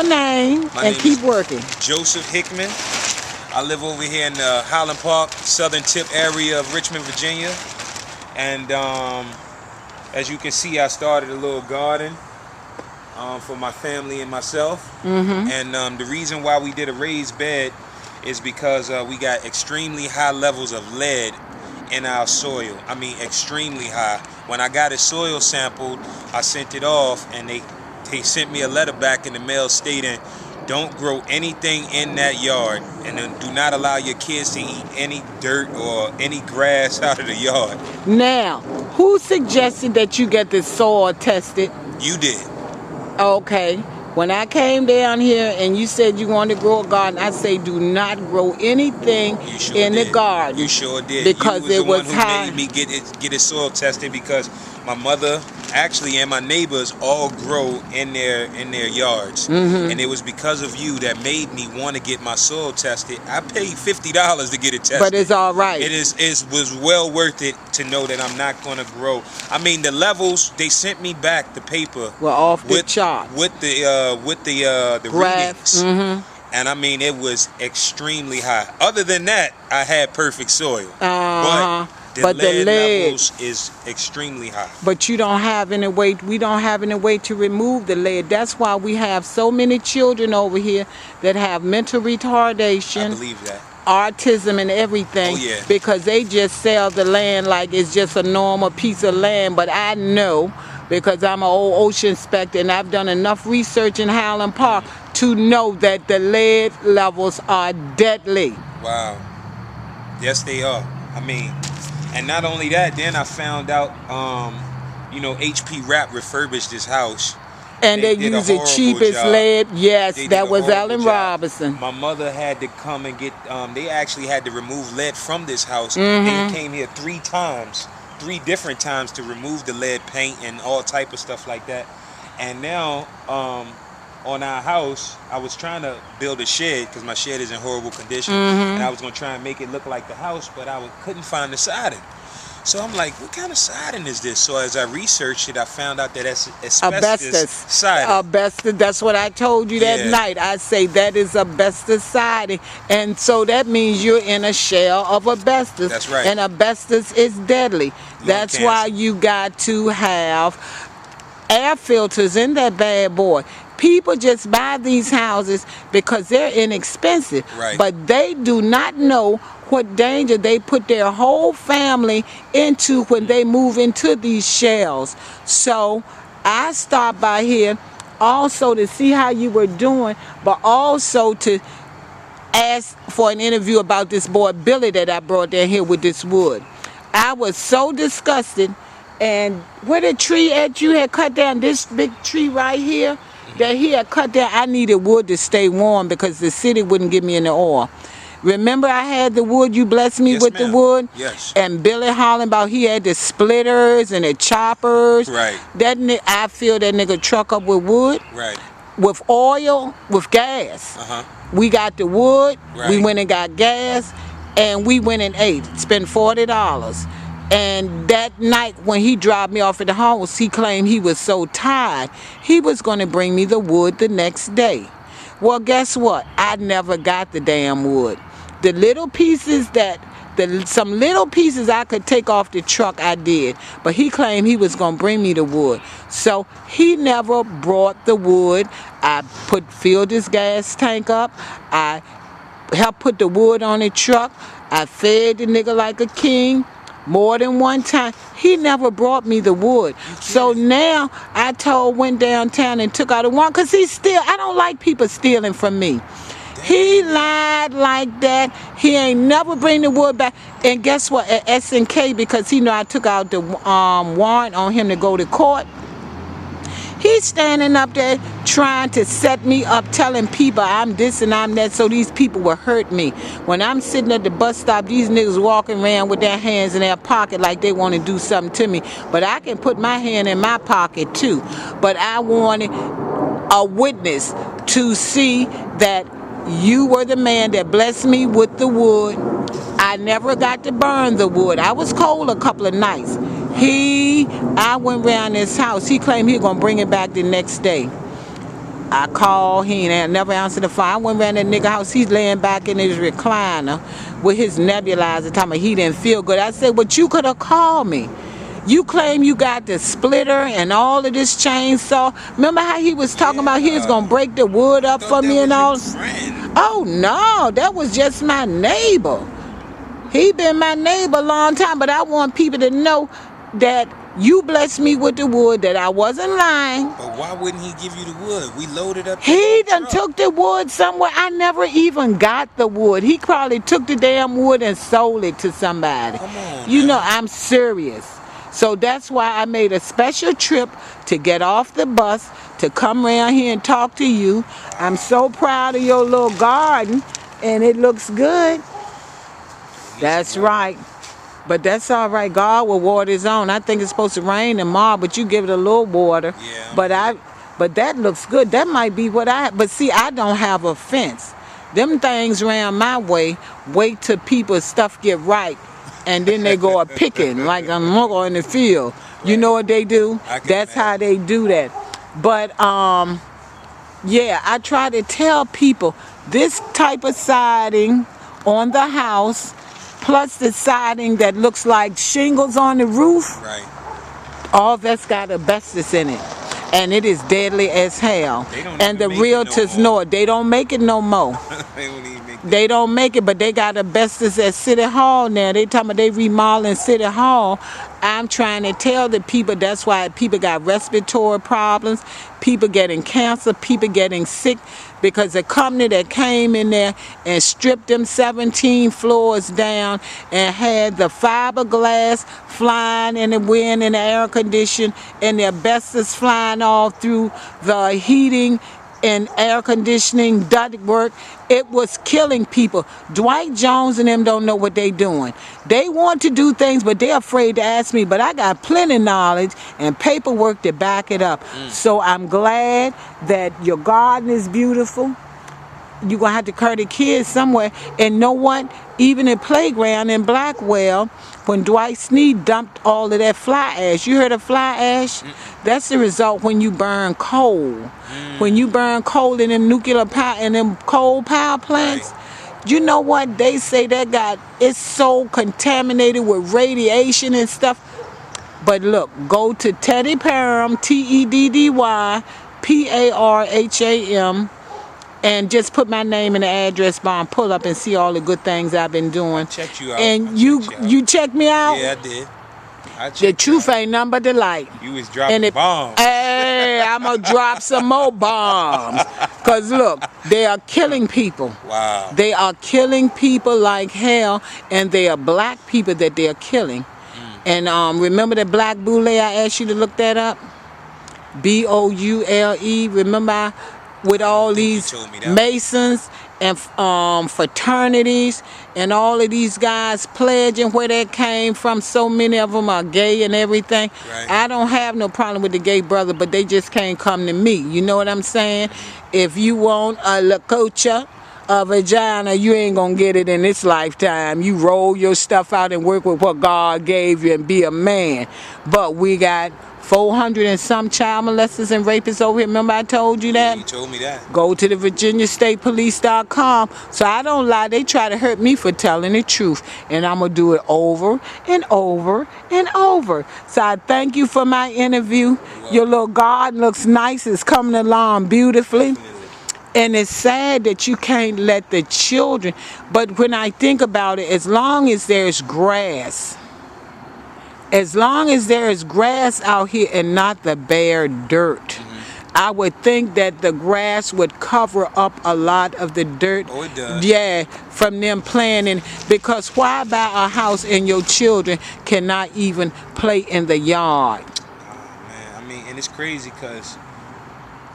your name and keep working. Joseph Hickman. I live over here in the Highland Park, southern tip area of Richmond, Virginia. And as you can see, I started a little garden for my family and myself. And the reason why we did a raised bed is because we got extremely high levels of lead in our soil. I mean, extremely high. When I got a soil sampled, I sent it off, and they sent me a letter back in the mail stating, don't grow anything in that yard, and then do not allow your kids to eat any dirt or any grass out of the yard. Now, who suggested that you get the soil tested? You did. Okay. When I came down here and you said you wanted to grow a garden, I say do not grow anything in the garden. You sure did. Because you it was the one who high. made me get it soil tested, because my mother actually and my neighbors all grow in their yards. And it was because of you that made me want to get my soil tested. I paid $50 to get it tested. But it's all right. It was well worth it to know that I'm not going to grow. I mean, the levels, they sent me back the paper. Well, off the charts. With the readings. And I mean, it was extremely high. Other than that, I had perfect soil. But the lead levels is extremely high. But you don't have any way, we don't have any way to remove the lead. That's why we have so many children over here that have mental retardation. I believe that. Autism and everything. Oh, yeah. Because they just sell the land like it's just a normal piece of land. But I know, because I'm an old ocean inspector and I've done enough research in Highland Park to know that the lead levels are deadly. Wow. Yes, they are. I mean, and not only that, then I found out, HP Rap refurbished this house. And they use the cheapest lead. Yes, that was Allen Robinson. My mother had to come and get, they actually had to remove lead from this house. They came here 3 different times to remove the lead paint and all type of stuff like that. And now, on our house, I was trying to build a shed because my shed is in horrible condition, and I was going to try and make it look like the house, but I couldn't find the siding. So I'm like, what kind of siding is this? So as I researched it, I found out that that's asbestos siding. Asbestos, that's what I told you that night. I say that is asbestos siding. And so that means you're in a shell of asbestos. That's right. And asbestos is deadly. That's why you got to have air filters in that bad boy. People just buy these houses because they're inexpensive. Right. But they do not know what danger they put their whole family into when they move into these shells. So I stopped by here also to see how you were doing, but also to ask for an interview about this boy Billy that I brought down here with this wood. I was so disgusted. And where the tree at you had cut down, this big tree right here, that he had cut down, I needed wood to stay warm because the city wouldn't give me any oil. Remember I had the wood, you blessed me with the wood? Yes. And Billy hollering about he had the splitters and the choppers. Right. I feel that nigga truck up with wood. Right. With oil, with gas. We got the wood, we went and got gas, and we went and ate. Spent $40. And that night when he dropped me off at the house, he claimed he was so tired, he was going to bring me the wood the next day. Well, guess what? I never got the damn wood. The little pieces some little pieces I could take off the truck, I did. But he claimed he was going to bring me the wood. So he never brought the wood. I filled his gas tank up. I helped put the wood on the truck. I fed the nigga like a king. More than one time. He never brought me the wood. So now I went downtown and took out the one, because I don't like people stealing from me. He lied like that. He ain't never bring the wood back. And guess what? At S&K, because he know I took out the warrant on him to go to court, he's standing up there trying to set me up, telling people I'm this and I'm that, so these people will hurt me. When I'm sitting at the bus stop, these niggas walking around with their hands in their pocket like they want to do something to me. But I can put my hand in my pocket too. But I wanted a witness to see that you were the man that blessed me with the wood. I never got to burn the wood. I was cold a couple of nights. I went around his house. He claimed he was going to bring it back the next day. I called, he ain't never answered the phone. I went around that nigga house, he's laying back in his recliner with his nebulizer, talking about he didn't feel good. I said, but you could have called me. You claim you got the splitter and all of this chainsaw. Remember how he was talking about he was going to break the wood up for me and all? Oh, no, that was just my neighbor. He been my neighbor a long time, but I want people to know that you blessed me with the wood, that I wasn't lying. But why wouldn't he give you the wood? We loaded up. He done took the wood somewhere. I never even got the wood. He probably took the damn wood and sold it to somebody. Come on, you know, I'm serious. So that's why I made a special trip to get off the bus to come around here and talk to you. I'm so proud of your little garden, and it looks good. That's right. But that's all right. God will water his own. I think it's supposed to rain tomorrow, but you give it a little water. Yeah. But that looks good. That might be what I have. But see, I don't have a fence. Them things around my way, wait till people's stuff get ripe, and then they go a picking like a mugger in the field. You know what they do? That's how they do that. But yeah, I try to tell people this type of siding on the house, plus the siding that looks like shingles on the roof, all that's got asbestos in it. And it is deadly as hell. And the realtors know it. They don't make it no more. They don't make it, but they got asbestos at City Hall now. They talking about they remodeling City Hall. I'm trying to tell the people that's why people got respiratory problems, people getting cancer, people getting sick, because the company that came in there and stripped them 17 floors down and had the fiberglass flying in the wind and the air condition and the asbestos flying all through the heating and air conditioning ductwork, it was killing people. Dwight Jones and them don't know what they doing. They want to do things, but they're afraid to ask me. But I got plenty of knowledge and paperwork to back it up. So I'm glad that your garden is beautiful. You're going to have to carry the kids somewhere. And know what? Even in playground in Blackwell, when Dwight Sneed dumped all of that fly ash, you heard of fly ash? That's the result when you burn coal. When you burn coal in them nuclear power and them coal power plants, you know what? They say that it's so contaminated with radiation and stuff. But look, go to Teddy Parham, TEDDYPARHAM, and just put my name in the address bar and pull up and see all the good things I've been doing. Checked you out. And you checked me out? Yeah, I did. The truth ain't nothing but the light. You was dropping bombs. Hey, I'm going to drop some more bombs. Because look, they are killing people. Wow. They are killing people like hell, and they are black people that they are killing. And remember the black boule? I asked you to look that up? BOULE. Remember with all these Masons and fraternities and all of these guys pledging where they came from. So many of them are gay and everything. I don't have no problem with the gay brother, but they just can't come to me. You know what I'm saying? If you want a lacocha, a vagina, you ain't gonna get it in this lifetime. You roll your stuff out and work with what God gave you and be a man. But we got 400 and some child molesters and rapists over here. Remember I told you that? Yeah, you told me that. Go to the VirginiaStatePolice.com. So I don't lie. They try to hurt me for telling the truth. And I'm going to do it over and over and over. So I thank you for my interview. Your little garden looks nice. It's coming along beautifully. And it's sad that you can't let the children. But when I think about it, as long as there's grass, as long as there is grass out here and not the bare dirt, I would think that the grass would cover up a lot of the dirt. Oh, it does. Yeah, from them planting. Because why buy a house and your children cannot even play in the yard? Oh, man. I mean, and it's crazy because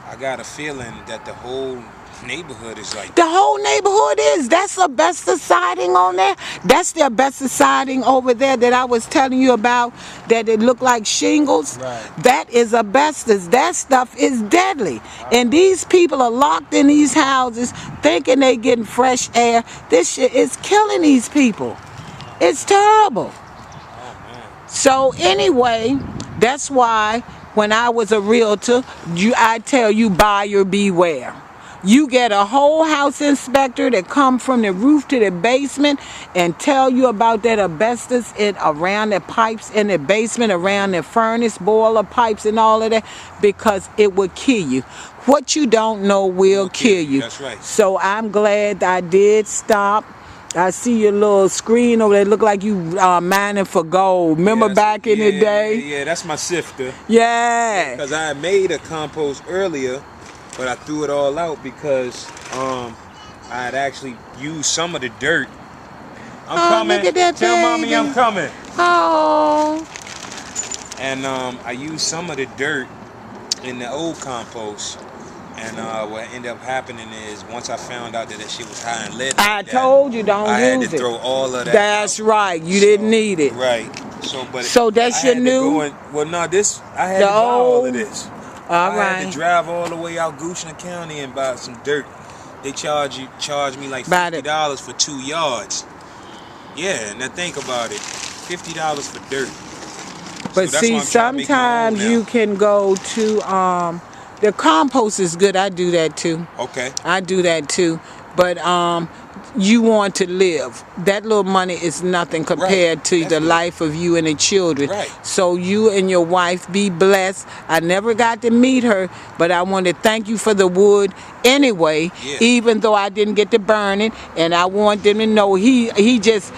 I got a feeling that the whole neighborhood is like... The whole neighborhood is. That's asbestos siding on there. That's the asbestos siding over there that I was telling you about, that it looked like shingles. That is asbestos. That stuff is deadly. And these people are locked in these houses thinking they getting fresh air. This shit is killing these people. It's terrible. So anyway, that's why when I was a realtor, I tell you, buyer beware. You get a whole house inspector that come from the roof to the basement and tell you about that asbestos around the pipes in the basement, around the furnace, boiler pipes and all of that, because it will kill you. What you don't know will kill you. That's right. So I'm glad I did stop. I see your little screen over there. Look like you mining for gold. Remember back in the day? Yeah, that's my sifter. Yeah. Because I made a compost earlier, but I threw it all out because I had actually used some of the dirt. I'm coming. Look at that Tell baby. mommy I'm coming. Oh. And I used some of the dirt in the old compost. And what ended up happening is, once I found out that shit was high in lead, I told you don't I use had to it. throw all of that That's out. right. You didn't need it. Right. So that's your new? Well, no, I had to buy all of this. All I right. had to drive all the way out Goochland County and buy some dirt. They charge me like $50 for 2 yards. Yeah, now think about it. $50 for dirt. But so see, sometimes you can go to the compost is good. I do that too. Okay. I do that too. But you want to live. That little money is nothing compared to the life of you and the children. Right. So you and your wife be blessed. I never got to meet her, but I want to thank you for the wood anyway, even though I didn't get to burn it. And I want them to know he just...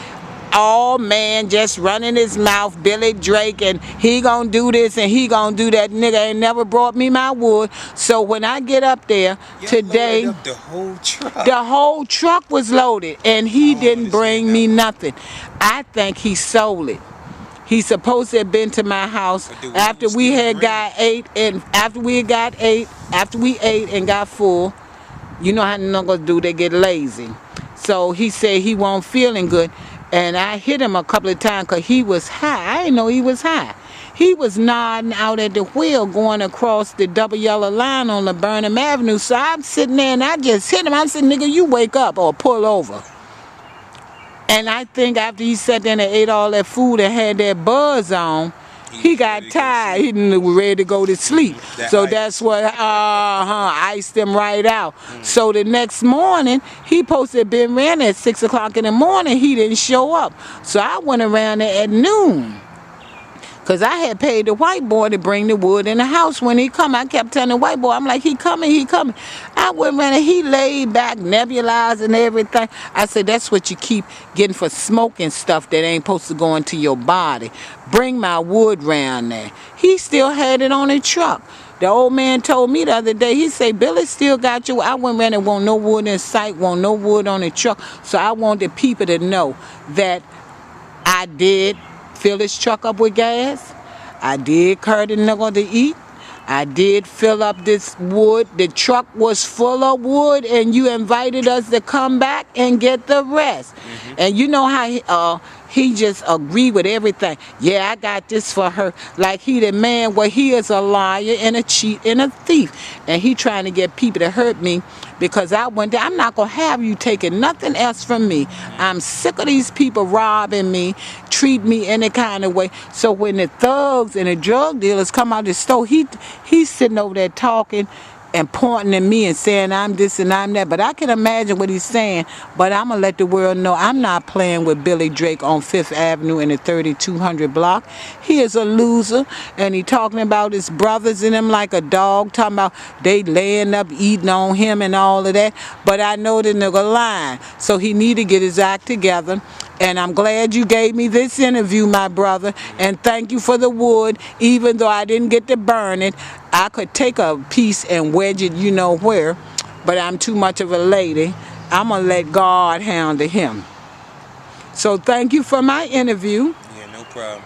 Oh man, just running his mouth, Billy Drake, and he gonna do this and he gonna do that. Nigga ain't never brought me my wood. So when I get up there today, loaded up the whole truck was loaded, and he didn't bring me nothing. I think he sold it. He's supposed to have been to my house after we ate and got full. You know how niggas do, they get lazy. So he said he wasn't feeling good. And I hit him a couple of times because he was high. I didn't know he was high. He was nodding out at the wheel going across the double yellow line on the Burnham Avenue. So I'm sitting there and I just hit him. I said, nigga, you wake up or pull over. And I think after he sat there and ate all that food and had that buzz on, he got tired. He was ready to go to sleep. So that's what iced him right out. So the next morning, he supposed to have been ran at 6 o'clock in the morning. He didn't show up. So I went around there at noon. Because I had paid the white boy to bring the wood in the house when he come. I kept telling the white boy, I'm like, he coming, he coming. I went around and he laid back, nebulized and everything. I said, that's what you keep getting for smoking stuff that ain't supposed to go into your body. Bring my wood round there. He still had it on the truck. The old man told me the other day, he said, Billy still got you. I went around and want no wood in sight, want no wood on the truck. So I want the people to know that I did fill his truck up with gas. I did carry the nigga to eat. I did fill up this wood. The truck was full of wood, and you invited us to come back and get the rest. And you know how he just agreed with everything. Yeah, I got this for her. Like he the man, well, he is a liar and a cheat and a thief. And he trying to get people to hurt me because I went there. I'm not going to have you taking nothing else from me. I'm sick of these people robbing me, treat me any kind of way. So when the thugs and the drug dealers come out of the store, he's sitting over there talking and pointing at me and saying I'm this and I'm that. But I can imagine what he's saying. But I'm going to let the world know I'm not playing with Billy Drake on 5th Avenue in the 3200 block. He is a loser. And he talking about his brothers in him like a dog. Talking about they laying up, eating on him and all of that. But I know the nigga lying. So he need to get his act together. And I'm glad you gave me this interview, my brother. And thank you for the wood. Even though I didn't get to burn it, I could take a piece and wedge it you know where. But I'm too much of a lady. I'm going to let God handle him. So thank you for my interview. Yeah, no problem.